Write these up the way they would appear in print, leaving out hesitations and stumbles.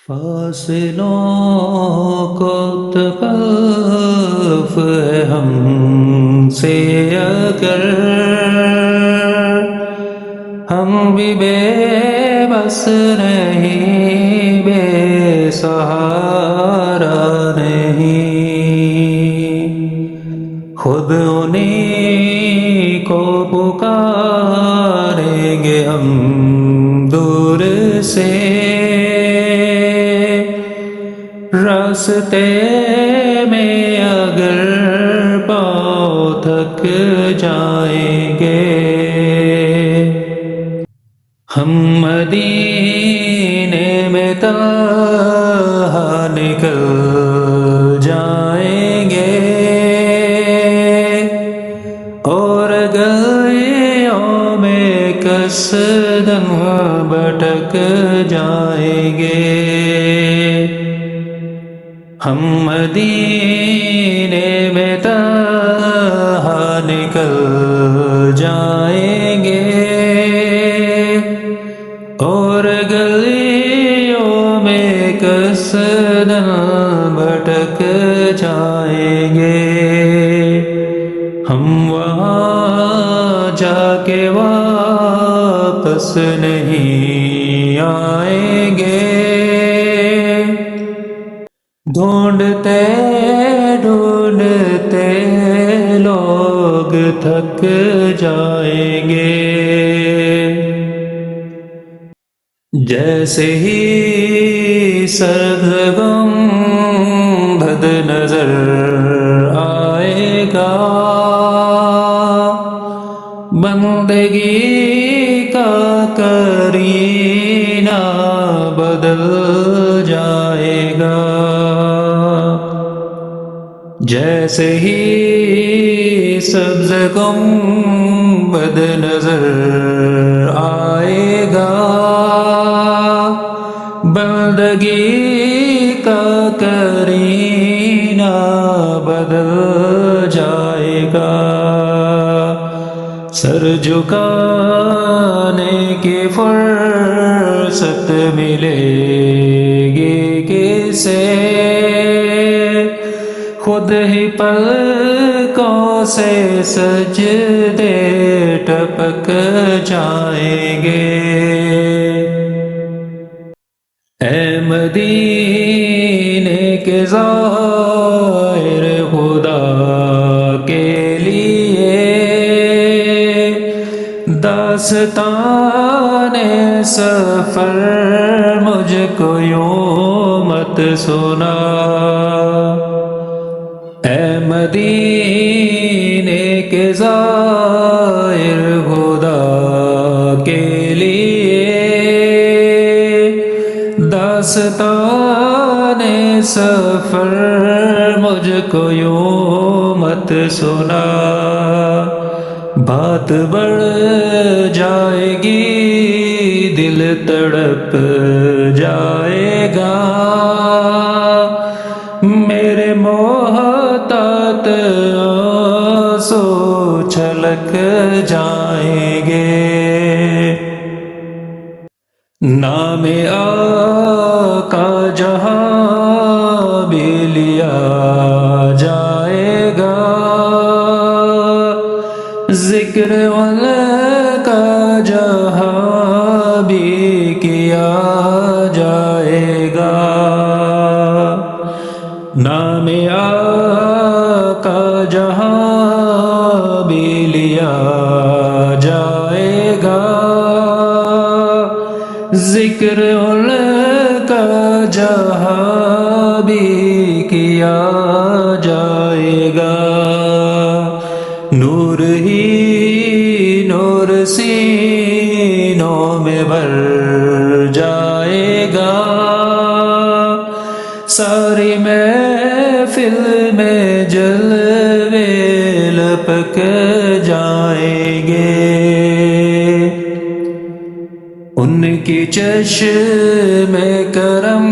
فاصلوں کو تکلف ہے ہم سے اگر ہم بھی بے بس نہیں، بے سہارا نہیں، خود انہیں کو پکاریں گے ہم دور سے، راستے میں اگر پاؤں تھک جائیں گے، ہم مدینے میں تنہا نکل جائیں گے، اور گلیوں میں قصداً بھٹک جائیں گے، ہم مدینے میں تنہا نکل جائیں گے، اور گلیوں میں قصداً بھٹک جائیں گے، ہم وہاں جا کے واپس نہیں آئیں گے، ڈھونڈتے ڈھونڈتے لوگ تھک جائیں گے، جیسے ہی سرگم بد نظر آئے گا، بندگی کا کرینہ بدل جائے گا، جیسے ہی سبز گنبد نظر آئے گا، بندگی کا کرینہ بدل جائے گا، سر جھکانے کی فرصت ملے گی کسے، خود ہی پلکوں سے سجدے ٹپک جائیں گے، اے مدینے کے زائر خدا کے لیے، داستان سفر مجھ کو یوں مت سنا، اے مدینے کے زائر خدا کے لیے، داستان سفر مجھ کو یوں مت سنا، بات بڑھ جائے گی دل تڑپ جائے گا، میرے محتاط آنسو چھلک جائیں گے، نام آقا جہاں بھی لیا جائے گا، ذکر والا کا جہاں بھی کیا جائے گا، نام آقا جہاں بھی لیا جائے گا، ذکر ان کا جہاں بھی کیا جائے گا، نور ہی نور سینوں میں بھر جائے گا، ساری محفل میں جلوے لپک جائیں گے، ان کی چشم کرم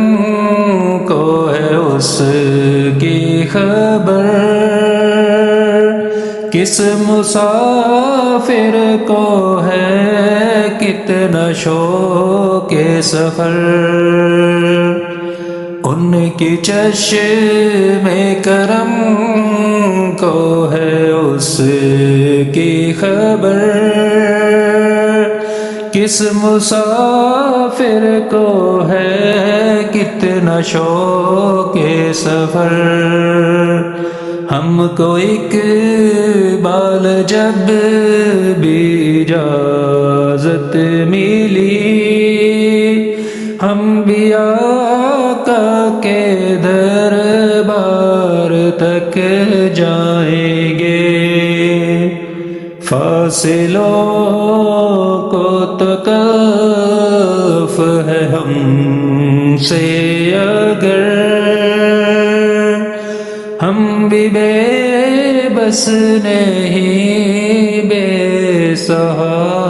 کو ہے اس کی خبر، کس مسافر کو ہے کتنا شوق سفر، ان کی چشم کرم کو ہے اس کی خبر، کس مسافر کو ہے کتنا شوق سفر۔ ہم کو اقبال جب بھی اجازت ملی، ہم بھی آقا کے دربار تک جائیں گے۔ فاصلوں کو تو کف ہے ہم سے اگر، ہم بھی بے بس نہیں بے سہارا